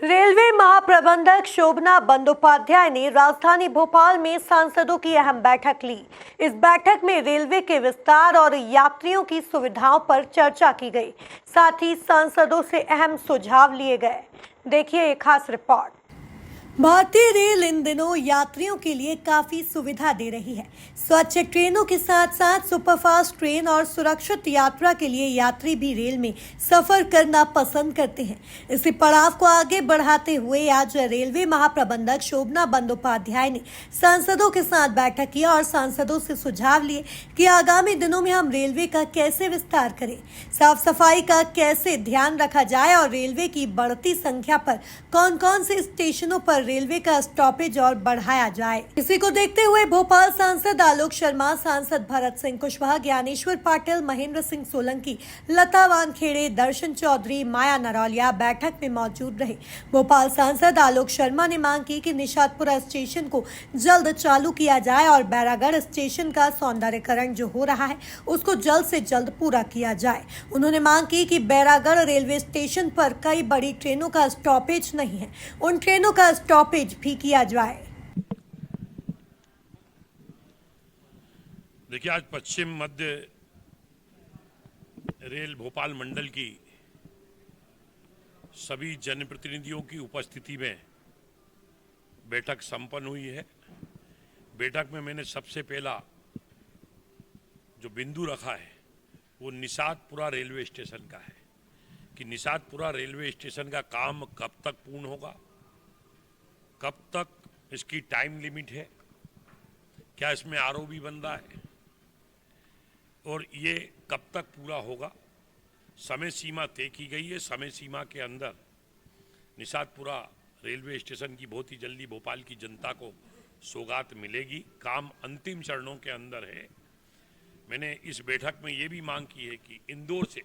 Railway महाप्रबंधक शोभना बंदोपाध्याय ने राजधानी भोपाल में सांसदों की अहम बैठक ली। इस बैठक में रेलवे के विस्तार और यात्रियों की सुविधाओं पर चर्चा की गई। साथ ही सांसदों से अहम सुझाव लिए गए। देखिए एक खास रिपोर्ट। भारतीय रेल इन दिनों यात्रियों के लिए काफी सुविधा दे रही है। स्वच्छ ट्रेनों के साथ साथ सुपरफास्ट ट्रेन और सुरक्षित यात्रा के लिए यात्री भी रेल में सफर करना पसंद करते हैं। इसी पड़ाव को आगे बढ़ाते हुए आज रेलवे महाप्रबंधक शोभना बंदोपाध्याय ने सांसदों के साथ बैठक की और सांसदों से सुझाव लिए कि आगामी दिनों में हम रेलवे का कैसे विस्तार करें, साफ सफाई का कैसे ध्यान रखा जाए और रेलवे की बढ़ती संख्या पर कौन कौन से स्टेशनों पर रेलवे का स्टॉपेज और बढ़ाया जाए। इसी को देखते हुए भोपाल सांसद आलोक शर्मा, सांसद भरत सिंह कुशवाहा, ज्ञानेश्वर पाटिल, महेंद्र सिंह सोलंकी, लता वानखेड़े, दर्शन चौधरी, माया नरौलिया बैठक में मौजूद रहे। भोपाल सांसद आलोक शर्मा ने मांग की कि निशातपुरा स्टेशन को जल्द चालू किया जाए और बैरागढ़ स्टेशन का सौंदर्यीकरण जो हो रहा है उसको जल्द से जल्द पूरा किया जाए। उन्होंने मांग की कि बैरागढ़ रेलवे स्टेशन पर कई बड़ी ट्रेनों का स्टॉपेज नहीं है, उन ट्रेनों का स्टॉपेज भी किया जाए। देखिए, आज पश्चिम मध्य रेल भोपाल मंडल की सभी जनप्रतिनिधियों की उपस्थिति में बैठक संपन्न हुई है। बैठक में मैंने सबसे पहला जो बिंदु रखा है वो निशातपुरा रेलवे स्टेशन का है कि निशातपुरा रेलवे स्टेशन का काम कब तक पूर्ण होगा, कब तक इसकी टाइम लिमिट है, क्या इसमें आरओबी बन रहा है और ये कब तक पूरा होगा। समय सीमा तय की गई है। समय सीमा के अंदर निशातपुरा रेलवे स्टेशन की बहुत ही जल्दी भोपाल की जनता को सौगात मिलेगी। काम अंतिम चरणों के अंदर है। मैंने इस बैठक में ये भी मांग की है कि इंदौर से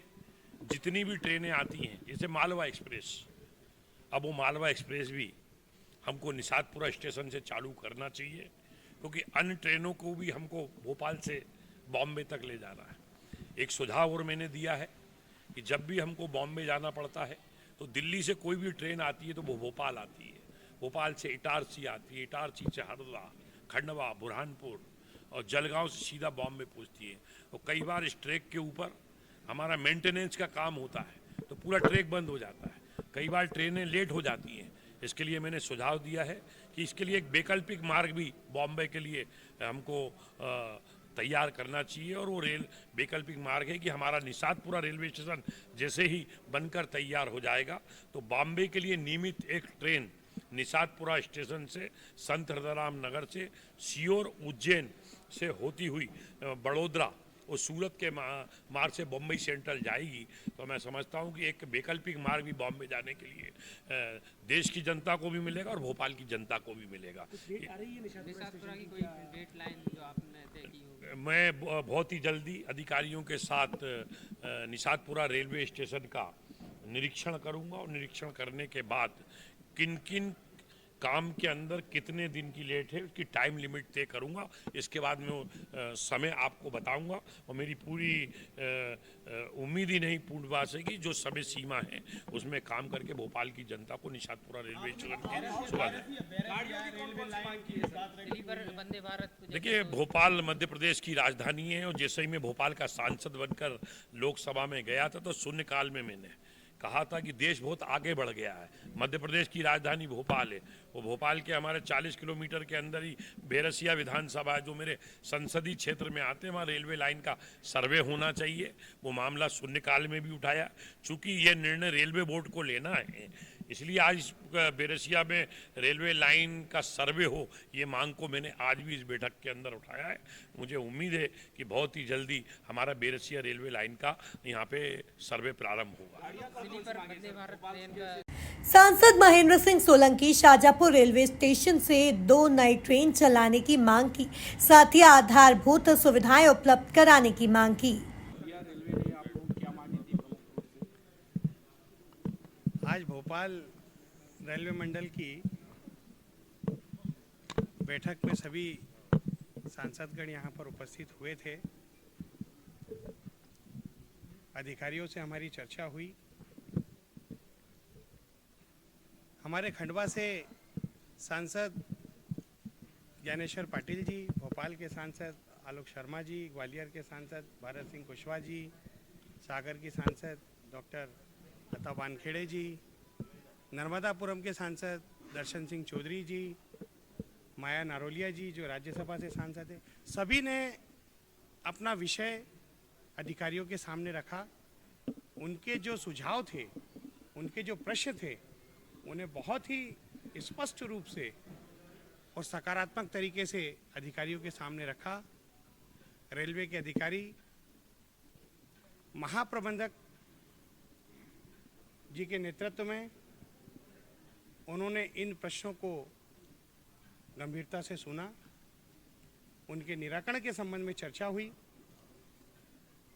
जितनी भी ट्रेनें आती हैं, जैसे मालवा एक्सप्रेस, अब वो मालवा एक्सप्रेस भी हमको निशातपुरा स्टेशन से चालू करना चाहिए, क्योंकि अन्य ट्रेनों को भी हमको भोपाल से बॉम्बे तक ले जाना है। एक सुझाव और मैंने दिया है कि जब भी हमको बॉम्बे जाना पड़ता है तो दिल्ली से कोई भी ट्रेन आती है तो वो भोपाल आती है, भोपाल से इटारसी आती है, इटारसी से हरदा, खंडवा, बुरहानपुर और जलगांव से सीधा बॉम्बे पहुंचती है। तो कई बार इस ट्रैक के ऊपर हमारा मेंटेनेंस का काम होता है तो पूरा ट्रैक बंद हो जाता है, कई बार ट्रेनें लेट हो जाती हैं। इसके लिए मैंने सुझाव दिया है कि इसके लिए एक वैकल्पिक मार्ग भी बॉम्बे के लिए हमको तैयार करना चाहिए और वो रेल वैकल्पिक मार्ग है कि हमारा निशातपुरा रेलवे स्टेशन जैसे ही बनकर तैयार हो जाएगा तो बॉम्बे के लिए नियमित एक ट्रेन निशातपुरा स्टेशन से संत हृदयराम नगर से सीहोर, उज्जैन से होती हुई बड़ोदरा और सूरत के मार्ग से बम्बई सेंट्रल जाएगी। तो मैं समझता हूं कि एक वैकल्पिक मार्ग भी बॉम्बे जाने के लिए देश की जनता को भी मिलेगा और भोपाल की जनता को भी मिलेगा। मैं बहुत ही जल्दी अधिकारियों के साथ निशातपुरा रेलवे स्टेशन का निरीक्षण करूंगा और निरीक्षण करने के बाद किन किन काम के अंदर कितने दिन की लेट है उसकी टाइम लिमिट तय करूंगा। इसके बाद मैं समय आपको बताऊंगा और मेरी पूरी उम्मीद ही नहीं पूर्णवास है कि जो समय सीमा है उसमें काम करके भोपाल की जनता को निशातपुरा रेलवे स्टेशन देखिए, भोपाल मध्य प्रदेश की राजधानी है और जैसे ही मैं भोपाल का सांसद बनकर लोकसभा में गया था तो शून्यकाल में मैंने कहा था कि देश बहुत आगे बढ़ गया है। मध्य प्रदेश की राजधानी भोपाल है, वो भोपाल के हमारे 40 किलोमीटर के अंदर ही बेरसिया विधानसभा है जो मेरे संसदीय क्षेत्र में आते हैं, वहाँ रेलवे लाइन का सर्वे होना चाहिए। वो मामला शून्यकाल में भी उठाया। चूंकि ये निर्णय रेलवे बोर्ड को लेना है इसलिए आज बेरसिया में रेलवे लाइन का सर्वे हो, ये मांग को मैंने आज भी इस बैठक के अंदर उठाया है। मुझे उम्मीद है कि बहुत ही जल्दी हमारा बेरसिया रेलवे लाइन का यहाँ पे सर्वे प्रारंभ होगा। सांसद महेंद्र सिंह सोलंकी शाजापुर रेलवे स्टेशन से 2 नई ट्रेन चलाने की मांग की, साथ ही आधारभूत सुविधाएं उपलब्ध कराने की मांग की। आज भोपाल रेलवे मंडल की बैठक में सभी सांसदगण यहाँ पर उपस्थित हुए थे। अधिकारियों से हमारी चर्चा हुई। हमारे खंडवा से सांसद ज्ञानेश्वर पाटिल जी, भोपाल के सांसद आलोक शर्मा जी, ग्वालियर के सांसद भारत सिंह कुशवाहा जी, सागर की सांसद डॉक्टर लता वानखेड़े जी, नर्मदापुरम के सांसद दर्शन सिंह चौधरी जी, माया नारोलिया जी जो राज्यसभा से सांसद है, सभी ने अपना विषय अधिकारियों के सामने रखा। उनके जो सुझाव थे, उनके जो प्रश्न थे, उन्हें बहुत ही स्पष्ट रूप से और सकारात्मक तरीके से अधिकारियों के सामने रखा। रेलवे के अधिकारी महाप्रबंधक जी के नेतृत्व में उन्होंने इन प्रश्नों को गंभीरता से सुना। उनके निराकरण के संबंध में चर्चा हुई।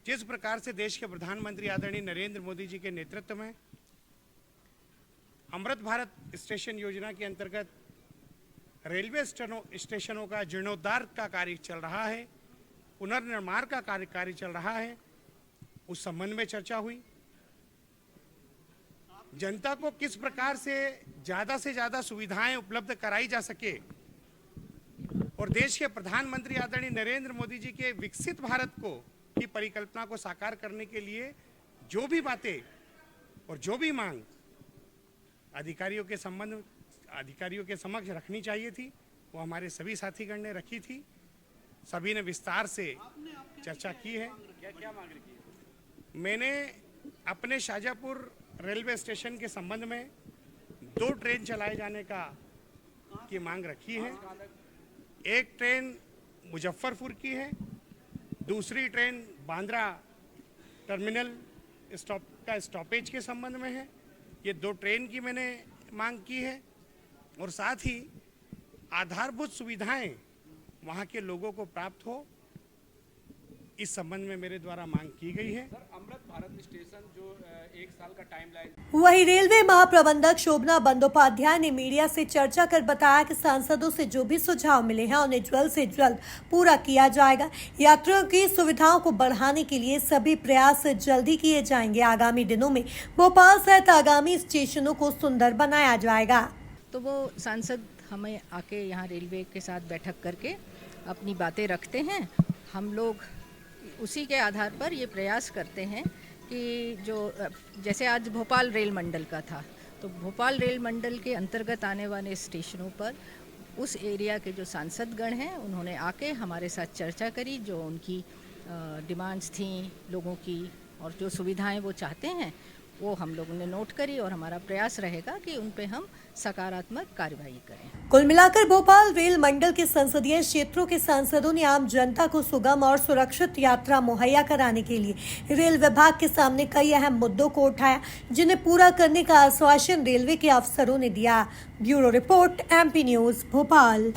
जिस प्रकार से देश के प्रधानमंत्री आदरणीय नरेंद्र मोदी जी के नेतृत्व में अमृत भारत स्टेशन योजना के अंतर्गत रेलवे स्टेशनों का जीर्णोद्धार का कार्य चल रहा है, पुनर्निर्माण का कार्य चल रहा है, उस संबंध में चर्चा हुई। जनता को किस प्रकार से ज़्यादा सुविधाएं उपलब्ध कराई जा सके और देश के प्रधानमंत्री आदरणीय नरेंद्र मोदी जी के विकसित भारत की परिकल्पना को साकार करने के लिए जो भी बातें और जो भी मांग अधिकारियों के समक्ष रखनी चाहिए थी, वो हमारे सभी साथीगण ने रखी थी। सभी ने विस्तार से चर्चा की है। मैंने अपने शाहजहाँपुर रेलवे स्टेशन के संबंध में 2 ट्रेन चलाए जाने की मांग रखी है। एक ट्रेन मुजफ्फरपुर की है, दूसरी ट्रेन बांद्रा टर्मिनल का स्टॉपेज के संबंध में है। ये 2 ट्रेन की मैंने मांग की है और साथ ही आधारभूत सुविधाएं वहाँ के लोगों को प्राप्त हो, इस संबंध में मेरे द्वारा मांग की गई है। अमृत भारत स्टेशन जो 1 साल का टाइमलाइन। वहीं रेलवे महाप्रबंधक शोभना बंदोपाध्याय ने मीडिया से चर्चा कर बताया कि सांसदों से जो भी सुझाव मिले हैं उन्हें जल्द से जल्द पूरा किया जाएगा। यात्रियों की सुविधाओं को बढ़ाने के लिए सभी प्रयास जल्दी किए जाएंगे। आगामी दिनों में भोपाल सहित आगामी स्टेशनों को सुंदर बनाया जाएगा। तो वो सांसद हमें आके यहाँ रेलवे के साथ बैठक करके अपनी बातें रखते हैं। हम लोग उसी के आधार पर ये प्रयास करते हैं कि जो जैसे आज भोपाल रेल मंडल का था, तो भोपाल रेल मंडल के अंतर्गत आने वाले स्टेशनों पर उस एरिया के जो सांसदगण हैं उन्होंने आके हमारे साथ चर्चा करी। जो उनकी डिमांड्स थी लोगों की और जो सुविधाएं वो चाहते हैं वो हम लोगों ने नोट करी और हमारा प्रयास रहेगा कि उन पे हम सकारात्मक कार्रवाई करें। कुल मिलाकर भोपाल रेल मंडल के संसदीय क्षेत्रों के सांसदों ने आम जनता को सुगम और सुरक्षित यात्रा मुहैया कराने के लिए रेल विभाग के सामने कई अहम मुद्दों को उठाया, जिन्हें पूरा करने का आश्वासन रेलवे के अफसरों ने दिया। Bureau report, MP news, Bhopal.